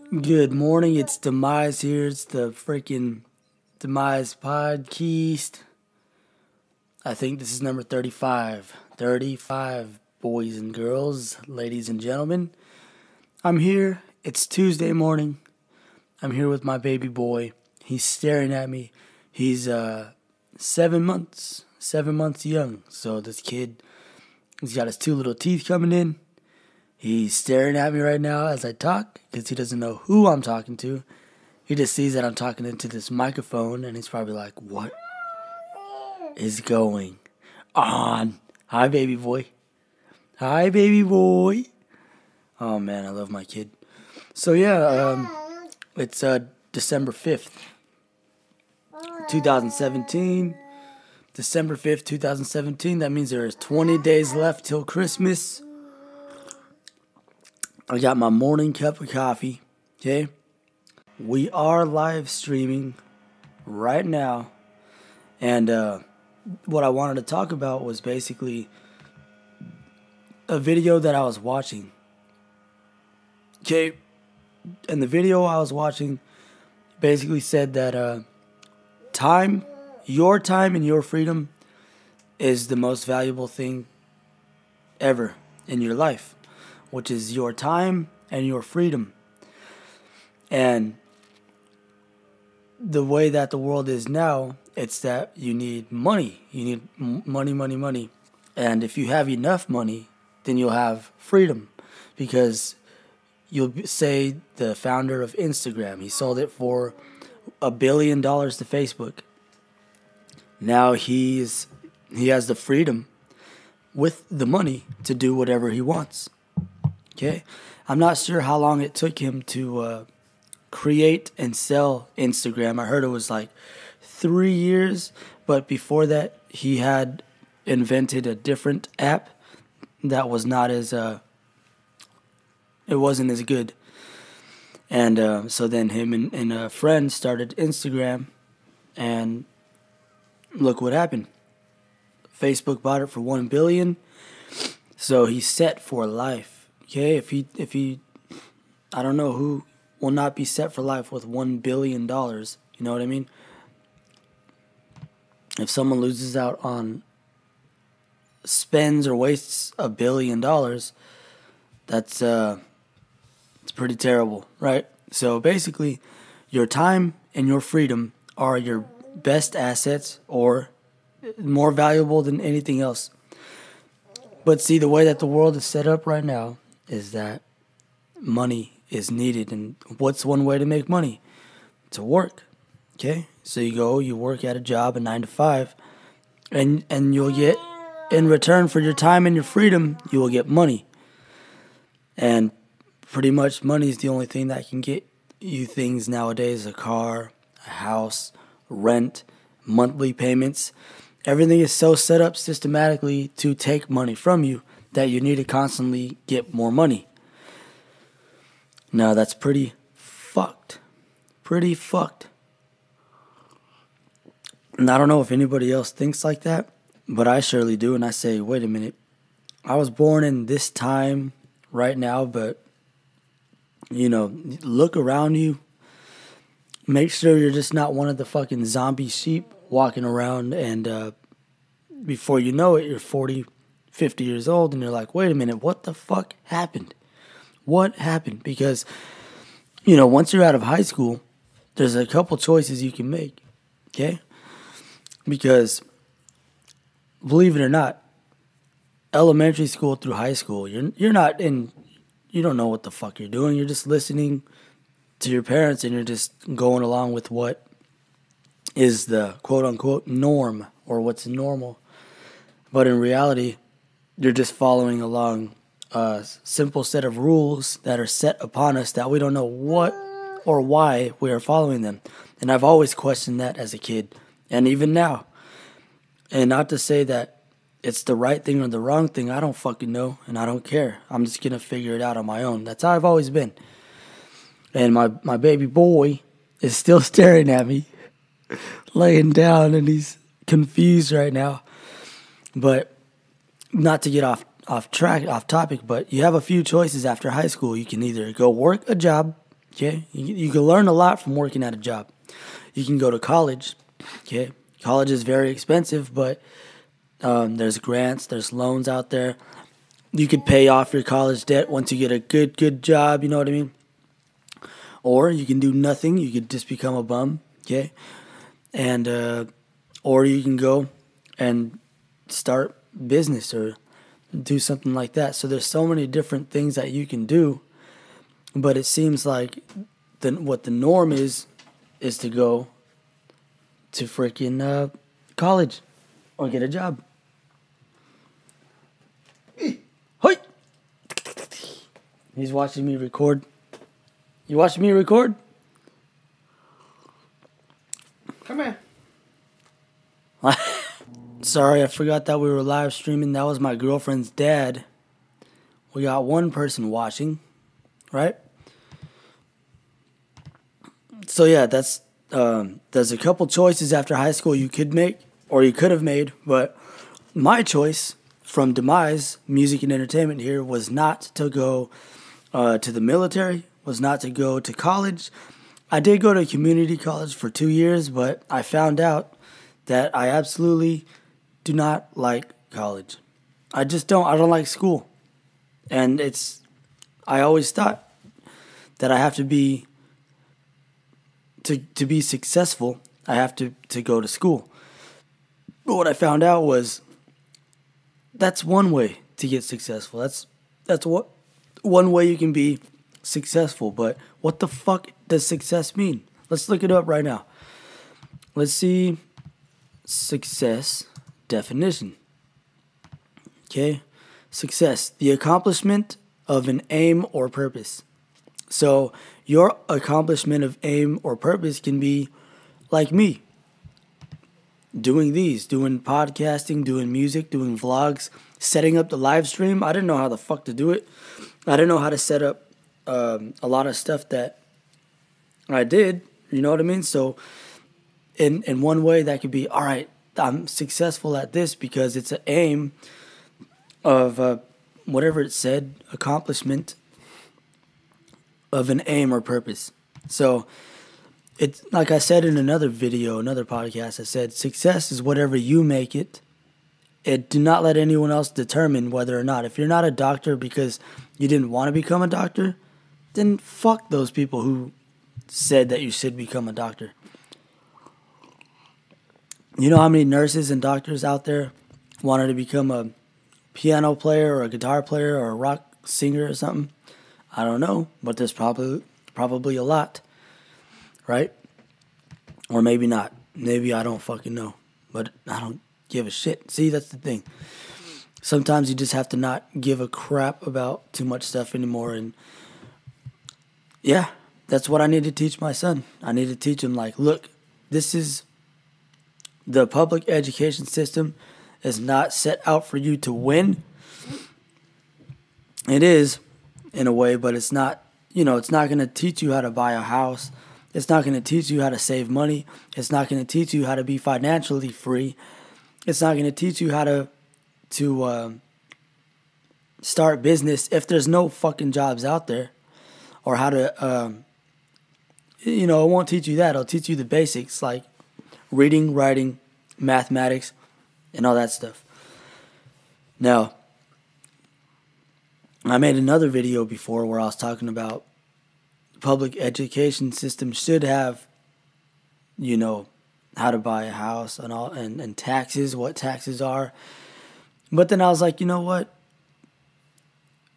Good morning, it's Demise here. It's the freaking Demise podcast. I think this is number 35. 35, boys and girls, ladies and gentlemen. I'm here. It's Tuesday morning. I'm here with my baby boy. He's staring at me. He's 7 months young. So this kid, he's got his two little teeth coming in. He's staring at me right now as I talk because he doesn't know who I'm talking to. He just sees that I'm talking into this microphone and he's probably like, what is going on? Hi, baby boy. Hi, baby boy. Oh, man, I love my kid. So, it's December 5th, 2017. December 5th, 2017. That means there is 20 days left till Christmas. I got my morning cup of coffee, okay? We are live streaming right now. And what I wanted to talk about was basically a video that I was watching. Okay? And the video I was watching basically said that your time and your freedom is the most valuable thing ever in your life, which is your time and your freedom. And the way that the world is now, it's that you need money. You need money. And if you have enough money, then you'll have freedom. Because you'll say the founder of Instagram, he sold it for $1 billion to Facebook. Now he has the freedom with the money to do whatever he wants. Okay, I'm not sure how long it took him to create and sell Instagram. I heard it was like 3 years, but before that, he had invented a different app that was not as it wasn't as good. And so then him and a friend started Instagram, and look what happened. Facebook bought it for $1 billion, so he's set for life. Okay, if he, I don't know who will not be set for life with $1 billion. You know what I mean? If someone loses out on, spends or wastes $1 billion, that's it's pretty terrible, right? So basically, your time and your freedom are your best assets, or more valuable than anything else. But see, the way that the world is set up right now is that money is needed. And what's one way to make money? To work. Okay? So you work at a job, a 9 to 5, and you'll get, in return for your time and your freedom, you will get money. And pretty much money is the only thing that can get you things nowadays: a car, a house, rent, monthly payments. Everything is so set up systematically to take money from you that you need to constantly get more money. Now that's pretty fucked. Pretty fucked. And I don't know if anybody else thinks like that, but I surely do. And I say, wait a minute. I was born in this time right now, but, look around you. Make sure you're just not one of the fucking zombie sheep walking around, and before you know it, you're 40, 50 years old, and you're like, wait a minute, what the fuck happened? What happened? Because, once you're out of high school, there's a couple choices you can make, okay? Because, believe it or not, elementary school through high school, you're not in, you don't know what the fuck you're doing. You're just listening to your parents, and you're just going along with what is the quote-unquote norm, or what's normal. But in reality, you're just following along a simple set of rules that are set upon us that we don't know what or why we are following them. And I've always questioned that as a kid, and even now. And not to say that it's the right thing or the wrong thing. I don't fucking know, and I don't care. I'm just going to figure it out on my own. That's how I've always been. And my baby boy is still staring at me, laying down, and he's confused right now. But not to get off topic, but you have a few choices after high school. You can either go work a job, Okay, you can learn a lot from working at a job. You can go to college. Okay, college is very expensive, but there's grants, there's loans out there. You could pay off your college debt once you get a good job. You know what I mean? Or you can do nothing. You could just become a bum. Okay, and or you can go and start business or do something like that. So there's so many different things that you can do, but it seems like what the norm is to go to freaking college or get a job. Hey, he's watching me record. You watching me record? Come here. Sorry, I forgot that we were live streaming. That was my girlfriend's dad. We got one person watching, right? So yeah, there's a couple choices after high school you could make, or you could have made, but my choice from Demise, music and entertainment here, was not to go to the military, was not to go to college. I did go to community college for 2 years, but I found out that I absolutely do not like college. I don't like school. And I always thought that I have to be, to be successful, I have to go to school. But what I found out was that's one way to get successful. That's what one way you can be successful. But what the fuck does success mean? Let's look it up right now. Let's see success definition. Okay? Success, the accomplishment of an aim or purpose. So your accomplishment of aim or purpose can be like me. Doing podcasting, doing music, doing vlogs, setting up the live stream. I didn't know how the fuck to do it. I didn't know how to set up a lot of stuff that I did. You know what I mean? So in one way that could be, all right, I'm successful at this because it's an aim of whatever it said, accomplishment of an aim or purpose. So it's like I said in another podcast, I said success is whatever you make it. Do not let anyone else determine whether or not. If you're not a doctor because you didn't want to become a doctor, then fuck those people who said that you should become a doctor. You know how many nurses and doctors out there wanted to become a piano player or a guitar player or a rock singer or something? I don't know, but there's probably a lot, right? Or maybe not. Maybe I don't fucking know, but I don't give a shit. See, that's the thing. Sometimes you just have to not give a crap about too much stuff anymore. And yeah, that's what I need to teach my son. I need to teach him, like, look, this is the public education system is not set out for you to win. It is, in a way, but it's not, it's not going to teach you how to buy a house. It's not going to teach you how to save money. It's not going to teach you how to be financially free. It's not going to teach you how to start business if there's no fucking jobs out there, or how to, it won't teach you that. It'll teach you the basics like reading, writing, mathematics, and all that stuff. Now, I made another video before where I was talking about the public education system should have, how to buy a house and all, and taxes, what taxes are. But then I was like, you know what?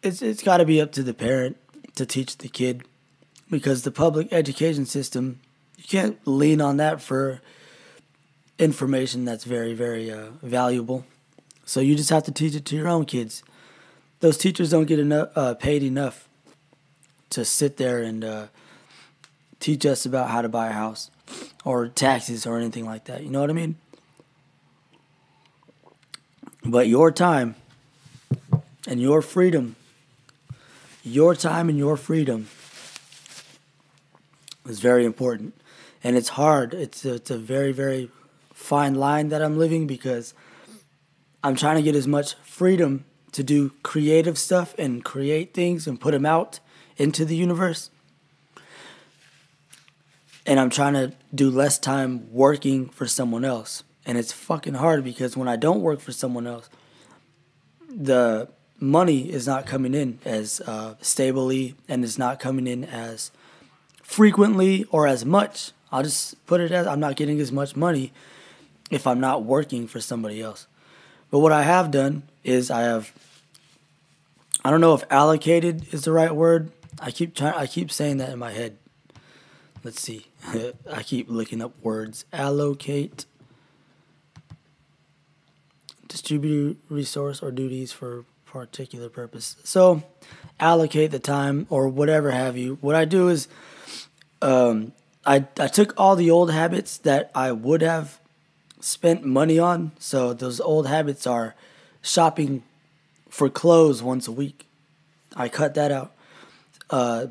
It's got to be up to the parent to teach the kid, because the public education system, you can't lean on that for information that's very, very valuable. So you just have to teach it to your own kids. Those teachers don't get paid enough to sit there and teach us about how to buy a house or taxes or anything like that. You know what I mean? But your time and your freedom, is very important. And it's hard. It's a very, very fine line that I'm living, because I'm trying to get as much freedom to do creative stuff and create things and put them out into the universe. and I'm trying to do less time working for someone else. And it's fucking hard because when I don't work for someone else, the money is not coming in as stably, and it's not coming in as frequently or as much. I'll just put it as I'm not getting as much money if I'm not working for somebody else. But what I have done is I don't know if allocated is the right word. I keep saying that in my head. Let's see. I keep looking up words. Allocate, distribute resource or duties for particular purpose. So allocate the time or whatever have you. What I do is I took all the old habits that I would have spent money on. So those old habits are shopping for clothes once a week. I cut that out.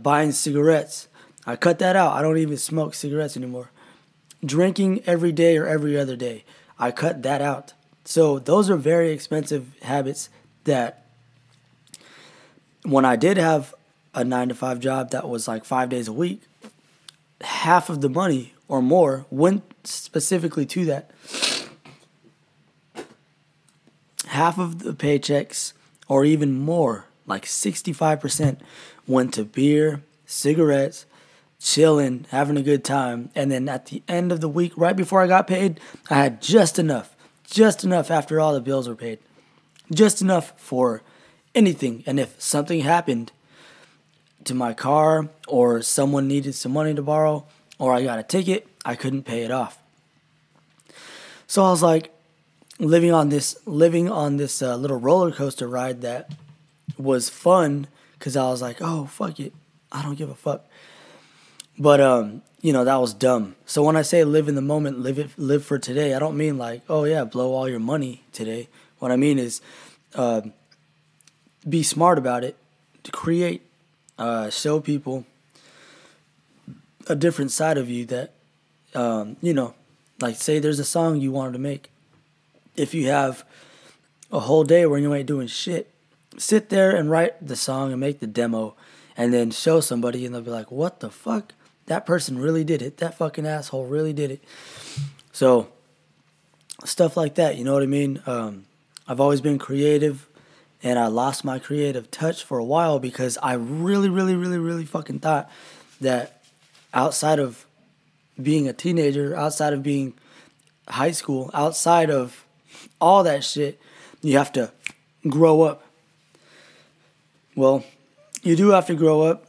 Buying cigarettes. I cut that out. I don't even smoke cigarettes anymore. Drinking every day or every other day. I cut that out. So those are very expensive habits that when I did have a 9-to-5 job that was like 5 days a week, half of the money or more went specifically to that. Half of the paychecks or even more, like 65%, went to beer, cigarettes, chilling, having a good time. And then at the end of the week, right before I got paid, I had just enough after all the bills were paid. Just enough for anything. And if something happened to my car or someone needed some money to borrow or I got a ticket, I couldn't pay it off. So I was like living on this little roller coaster ride that was fun because I was like, oh, fuck it. I don't give a fuck. But, that was dumb. So when I say live in the moment, live for today, I don't mean like, oh, yeah, blow all your money today. What I mean is be smart about it, to create, show people a different side of you that, like say there's a song you wanted to make. If you have a whole day where you ain't doing shit, sit there and write the song and make the demo and then show somebody and they'll be like, what the fuck? That person really did it. That fucking asshole really did it. So stuff like that, you know what I mean? I've always been creative and I lost my creative touch for a while because I really fucking thought that outside of being a teenager, outside of being high school, outside of all that shit, you have to grow up. Well, you do have to grow up,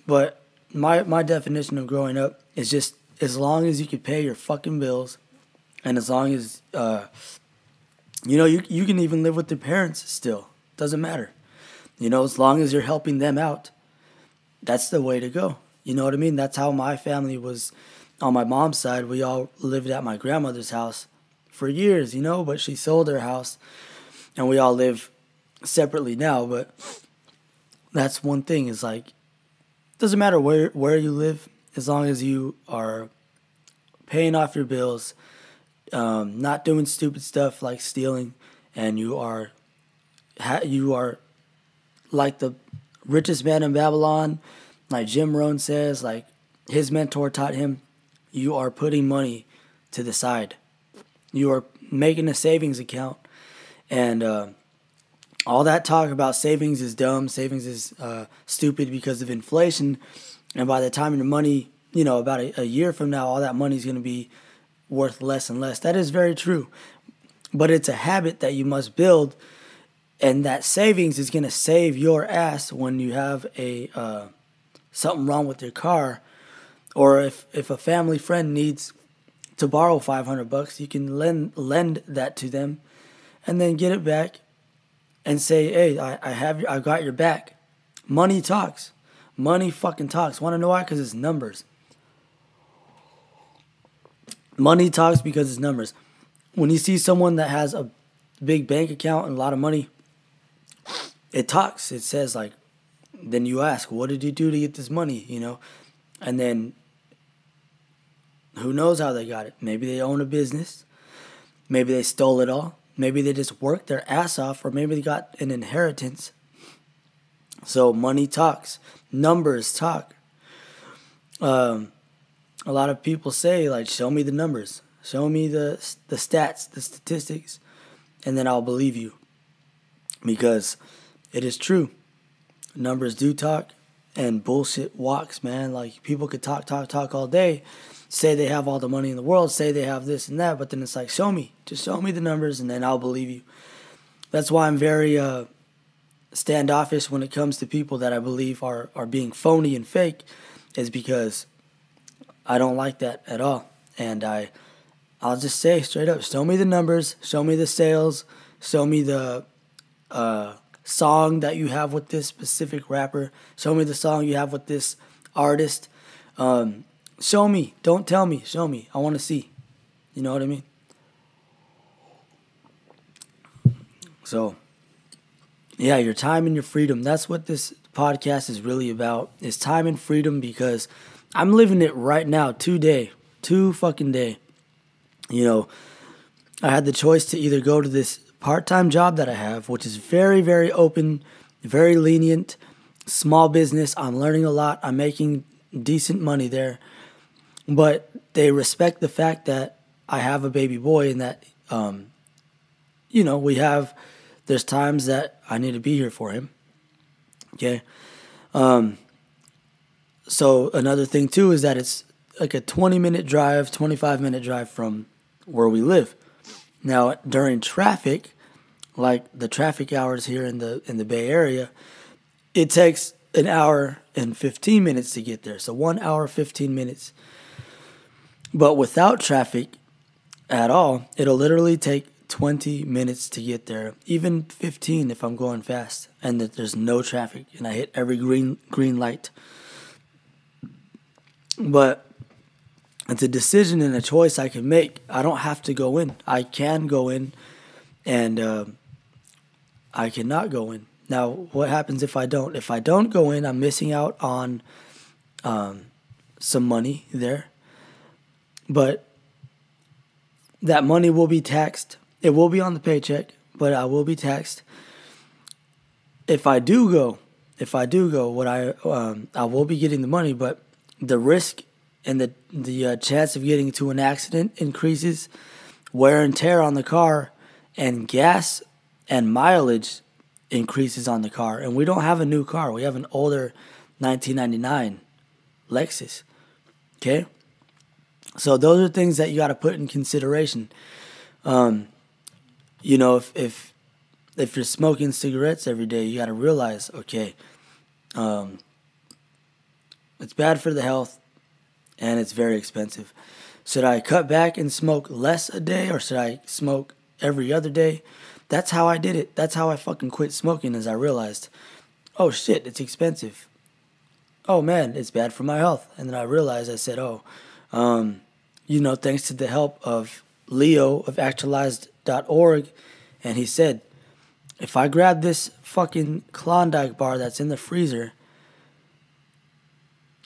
but my definition of growing up is just as long as you can pay your fucking bills and as long as, you can even live with your parents still. Doesn't matter. As long as you're helping them out, that's the way to go. You know what I mean? That's how my family was on my mom's side. We all lived at my grandmother's house for years, but she sold her house and we all live separately now. But that's one thing is like, doesn't matter where you live as long as you are paying off your bills, not doing stupid stuff like stealing, and you are like the richest man in Babylon, like Jim Rohn says, like his mentor taught him, you are putting money to the side. You are making a savings account, and all that talk about savings is dumb. Savings is stupid because of inflation, and by the time your money, about a year from now, all that money is going to be worth less and less. That is very true, but it's a habit that you must build. And that savings is going to save your ass when you have something wrong with your car. Or if a family friend needs to borrow $500, you can lend that to them and then get it back and say, hey, I got your back. Money talks. Money fucking talks. Want to know why? Because it's numbers. Money talks because it's numbers. When you see someone that has a big bank account and a lot of money, it talks. It says like, then you ask, what did you do to get this money? And then who knows how they got it? Maybe they own a business. Maybe they stole it all. Maybe they just worked their ass off, or maybe they got an inheritance. So money talks. Numbers talk. a lot of people say, like, show me the numbers, show me the stats, the statistics, and then I'll believe you. Because it is true. Numbers do talk, and bullshit walks, man. Like, people could talk all day, say they have all the money in the world, say they have this and that, but then it's like, show me. Just show me the numbers, and then I'll believe you. That's why I'm very standoffish when it comes to people that I believe are being phony and fake, is because I don't like that at all. And I'll just say straight up, show me the numbers, show me the sales, show me the song that you have with this specific rapper, show me the song you have with this artist. Show me, don't tell me, show me. I want to see. You know what I mean? So, yeah, your time and your freedom. That's what this podcast is really about, is time and freedom, because I'm living it right now, two fucking day. You know, I had the choice to either go to this part-time job that I have, which is very, very open, very lenient, small business. I'm learning a lot. I'm making decent money there. But they respect the fact that I have a baby boy, and that, you know, there's times that I need to be here for him. Okay. So another thing too is that it's like a 20-minute drive, 25-minute drive from where we live. Now, during traffic, like the traffic hours here in the Bay Area, it takes an hour and 15 minutes to get there. So 1 hour, 15 minutes. But without traffic at all, it'll literally take 20 minutes to get there, even 15 if I'm going fast and that there's no traffic and I hit every green light. But it's a decision and a choice I can make. I don't have to go in. I can go in, and I cannot go in. Now, what happens if I don't? If I don't go in, I'm missing out on some money there. But that money will be taxed. It will be on the paycheck, but I will be taxed. If I do go, what I will be getting the money, but the risk and the chance of getting into an accident increases, wear and tear on the car, and gas and mileage increases on the car. And we don't have a new car. We have an older 1999 Lexus. Okay? So those are things that you got to put in consideration. You know, if you're smoking cigarettes every day, you got to realize, okay, it's bad for the health and it's very expensive. Should I cut back and smoke less a day, or should I smoke every other day? That's how I did it. That's how I fucking quit smoking, as I realized, oh shit, it's expensive. Oh man, it's bad for my health. And then I realized, I said, you know, thanks to the help of Leo of actualized.org, and he said, if I grab this fucking Klondike bar that's in the freezer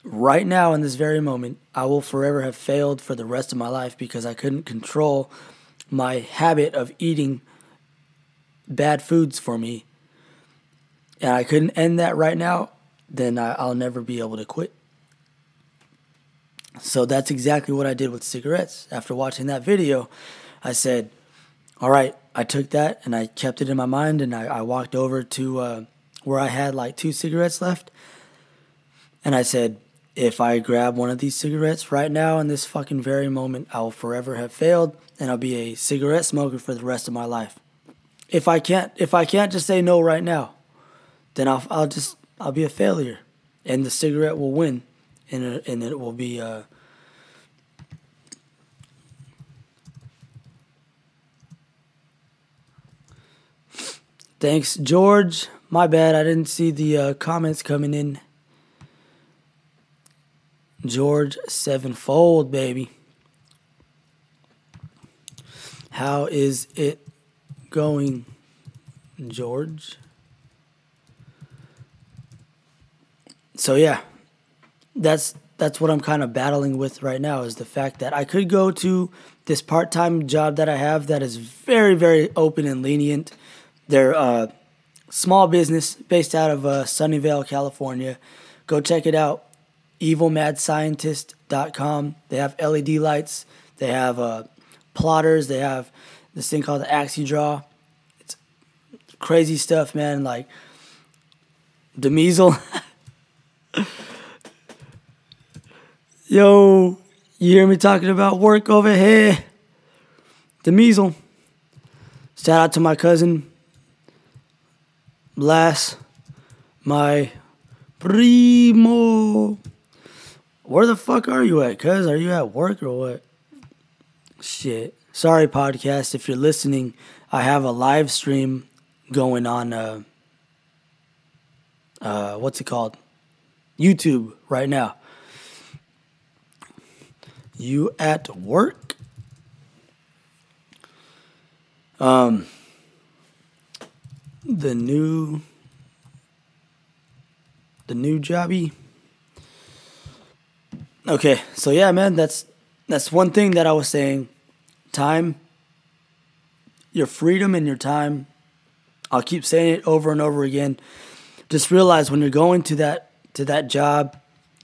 right now in this very moment, I will forever have failed for the rest of my life, because I couldn't control my habit of eating bad foods for me, and I couldn't end that right now, then I'll never be able to quit. So that's exactly what I did with cigarettes. After watching that video, I said, all right, I took that and I kept it in my mind, and I walked over to where I had like 2 cigarettes left, and I said, if I grab one of these cigarettes right now in this fucking very moment, I will forever have failed, and I'll be a cigarette smoker for the rest of my life. If I can't just say no right now, then I'll be a failure, and the cigarette will win, and it will be Thanks, George. My bad, I didn't see the comments coming in. George Sevenfold, baby. How is it going, George? So yeah, that's what I'm kind of battling with right now, is the fact that I could go to this part-time job that I have that is very, very open and lenient. They're a small business based out of Sunnyvale, California. Go check it out, evilmadscientist.com. demise.com. They have LED lights. They have plotters. They have this thing called the AxiDraw. It's crazy stuff, man. Like Demise. Yo, you hear me talking about work over here? Demise. Shout out to my cousin Blas, my primo. Where the fuck are you at, cuz? Are you at work or what? Shit. Sorry, podcast. If you're listening, I have a live stream going on, what's it called? YouTube right now. You at work? The new jobby. Okay, so yeah, man, that's one thing that I was saying. Time, your freedom and your time. I'll keep saying it over and over again. Just realize when you're going to that job,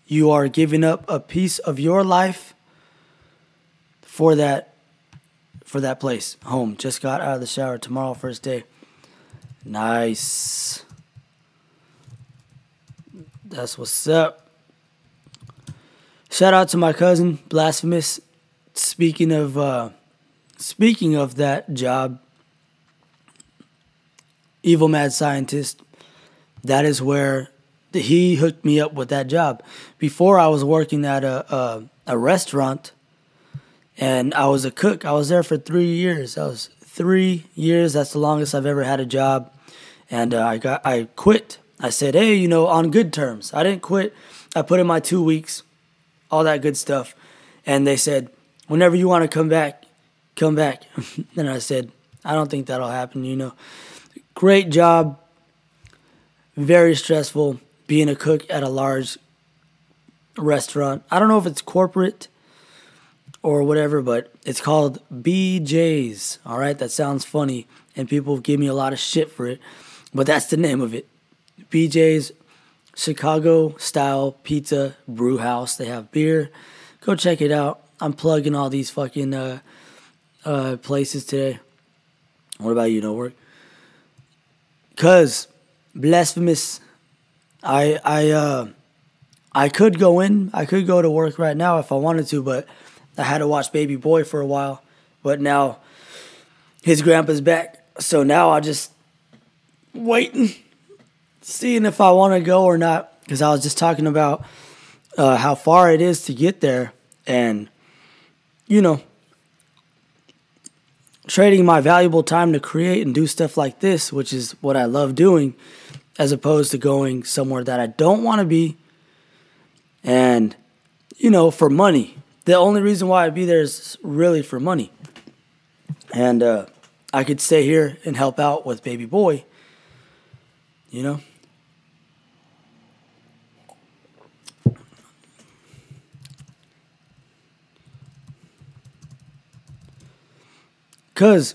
you are giving up a piece of your life for that place. Home. Just got out of the shower. Tomorrow, first day. Nice. That's what's up. Shout out to my cousin, Blasphemous. Speaking of that job, Evil Mad Scientist, that is where he hooked me up with that job. Before, I was working at a restaurant, and I was a cook. I was there for 3 years. That was 3 years. That's the longest I've ever had a job. And I quit. I said, hey, on good terms. I didn't quit. I put in my 2 weeks, all that good stuff. And they said, whenever you want to come back, come back. And I said, I don't think that'll happen, Great job. Very stressful being a cook at a large restaurant. I don't know if it's corporate or whatever, but it's called BJ's. All right, that sounds funny, and people give me a lot of shit for it, but that's the name of it. BJ's, Chicago-style pizza brew house. They have beer. Go check it out. I'm plugging all these fucking places today. What about you? No work? Cause Blasphemous, I could go in. I could go to work right now if I wanted to, but I had to watch Baby Boy for a while. But now his grandpa's back, so now I just waiting, seeing if I want to go or not. Because I was just talking about how far it is to get there, and trading my valuable time to create and do stuff like this, which is what I love doing, as opposed to going somewhere that I don't want to be, and for money. The only reason why I'd be there is really for money. And I could stay here and help out with Baby Boy, Because,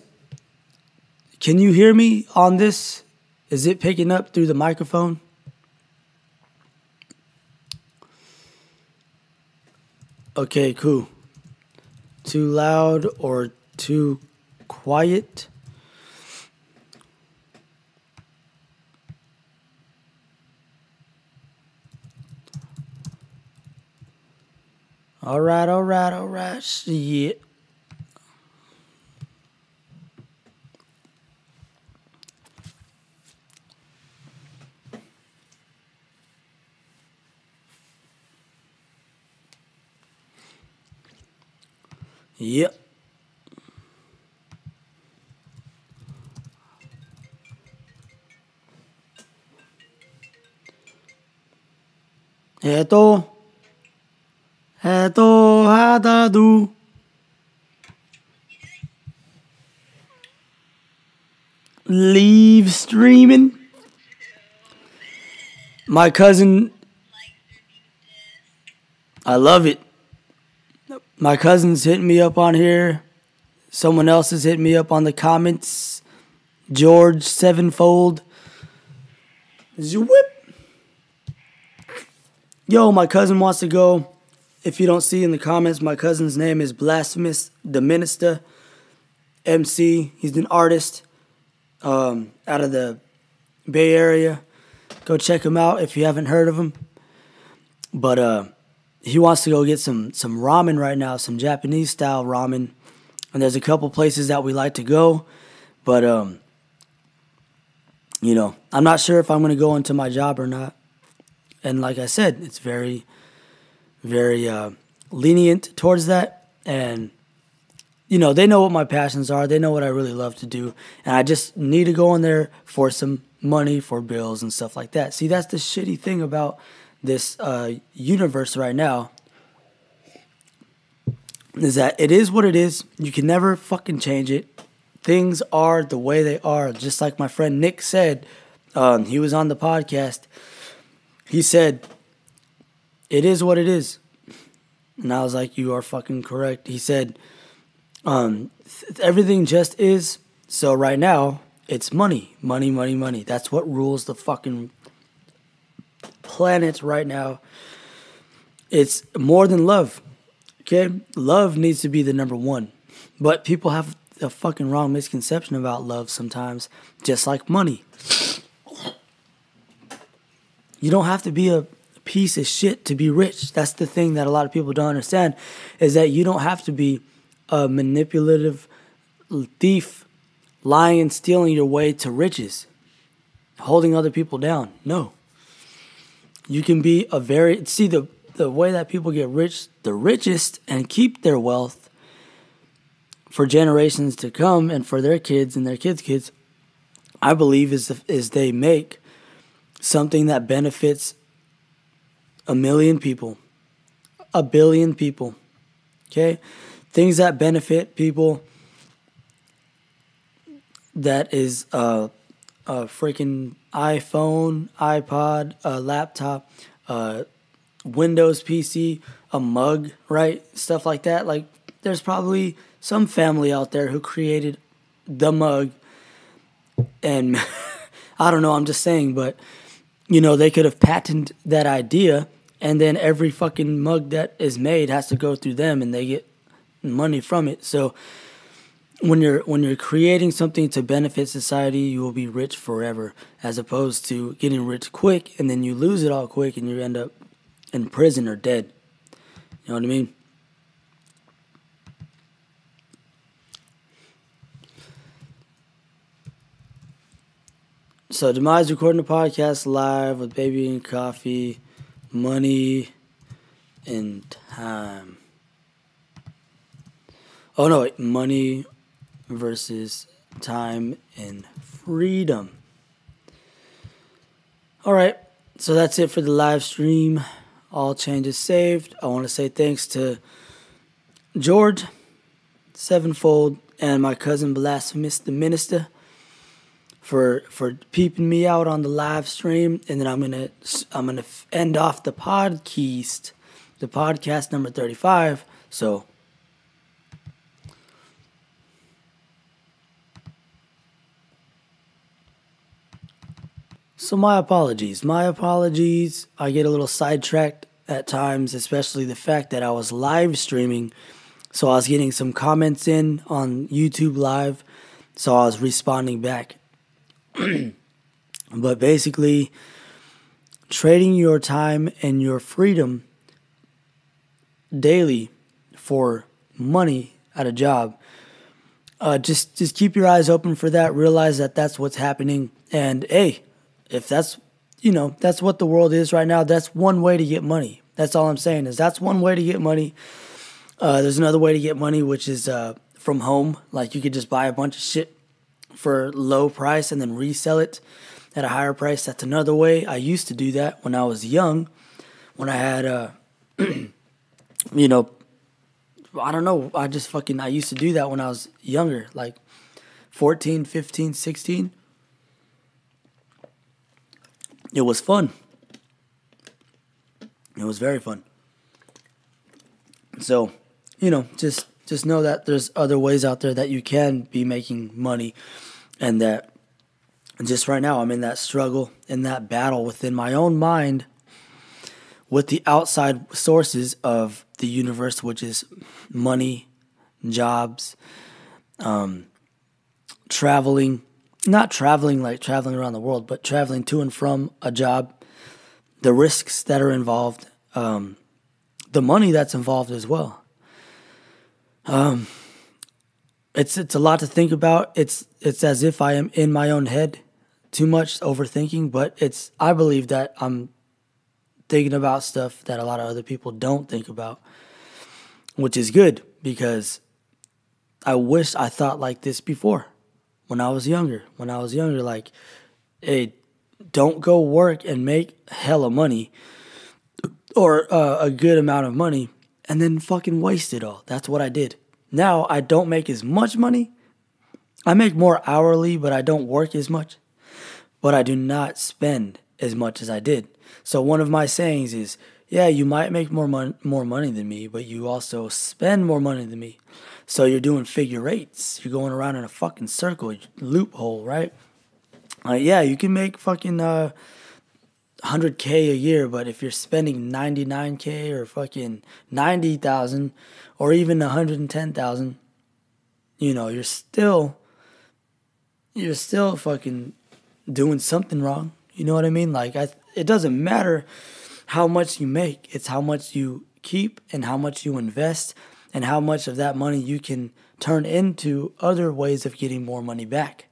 can you hear me on this? Is it picking up through the microphone? Okay, cool. Too loud or too quiet? All right. Shit. Yep. Eto hadadu. Leave streaming. My cousin, I love it. My cousin's hitting me up on here. Someone else is hitting me up on the comments. George Sevenfold. Zwip. Yo, my cousin wants to go if you don't see in the comments, my cousin's name is Blasphemous Demise MC. He's an artist out of the Bay Area. Go check him out if you haven't heard of him. But he wants to go get some ramen right now, some Japanese style ramen. And there's a couple places that we like to go. But, I'm not sure if I'm going to go into my job or not. And like I said, it's very, very lenient towards that. And, they know what my passions are. They know what I really love to do. And I just need to go in there for some money, for bills and stuff like that. See, that's the shitty thing about this universe right now, is that it is what it is. You can never fucking change it. Things are the way they are. Just like my friend Nick said, he was on the podcast. He said, it is what it is. And I was like, you are fucking correct. He said, everything just is. So right now, it's money. Money, money, money. That's what rules the fucking planet right now. It's more than love. Okay? Love needs to be the number one. But people have a fucking wrong misconception about love sometimes, just like money. You don't have to be a piece of shit to be rich. That's the thing that a lot of people don't understand, is that you don't have to be a manipulative thief, lying and stealing your way to riches, holding other people down. No. You can be the way that people get rich, the richest, and keep their wealth for generations to come and for their kids and their kids' kids, I believe is they make something that benefits 1 million people, 1 billion people, okay? Things that benefit people, that is a freaking iPhone, iPod, a laptop, Windows PC, a mug, right? Stuff like that. Like, there's probably some family out there who created the mug, and I don't know, I'm just saying, but, they could have patented that idea, and then every fucking mug that is made has to go through them, and they get money from it. So when you're creating something to benefit society, you will be rich forever, as opposed to getting rich quick, and then you lose it all quick, and you end up in prison or dead. You know what I mean? So, Demise recording the podcast live with baby and coffee, money, and time. Oh, no, wait. Money versus time and freedom. All right. So, that's it for the live stream. All changes saved. I want to say thanks to George, Sevenfold, and my cousin Blasphemous the Minister for peeping me out on the live stream. And then I'm gonna end off the podcast number 35. So my apologies. I get a little sidetracked at times, especially the fact that I was live streaming. So I was getting some comments in on YouTube Live, so I was responding back. But basically, trading your time and your freedom daily for money at a job, just keep your eyes open for that. Realize that that's what's happening. And hey, if that's what the world is right now, that's one way to get money. That's all I'm saying, is that's one way to get money. There's another way to get money, which is from home. Like, you could just buy a bunch of shit for low price and then resell it at a higher price. That's another way. I used to do that when I was young, when I had I don't know, I used to do that when I was younger, like 14, 15, 16. It was fun. It was very fun. So, just know that there's other ways out there that you can be making money, and that just right now I'm in that struggle, in that battle within my own mind with the outside sources of the universe, which is money, jobs, traveling, not traveling like traveling around the world, but traveling to and from a job, the risks that are involved, the money that's involved as well. It's a lot to think about. It's as if I am in my own head, too much overthinking, but I believe that I'm thinking about stuff that a lot of other people don't think about, which is good because I wish I thought like this before when I was younger. Like, hey, don't go work and make hella money or a good amount of money and then fucking waste it all. That's what I did. Now I don't make as much money. I make more hourly, but I don't work as much. But I do not spend as much as I did. So one of my sayings is, yeah, you might make more money than me, but you also spend more money than me. So you're doing figure eights. You're going around in a fucking circle, loophole, right? Yeah, you can make fucking 100K a year, but if you're spending 99K or fucking 90,000 or even 110,000, you're still fucking doing something wrong. You know what I mean? Like, it doesn't matter how much you make. It's how much you keep and how much you invest and how much of that money you can turn into other ways of getting more money back,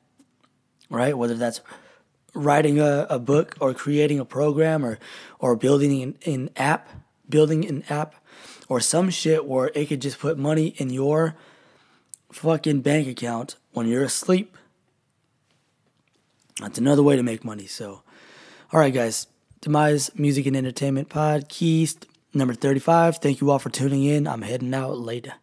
right? Whether that's writing a book or creating a program or building an app or some shit where it could just put money in your fucking bank account when you're asleep. That's another way to make money. So, all right, guys. Demise Music and Entertainment Podcast, number 35. Thank you all for tuning in. I'm heading out later.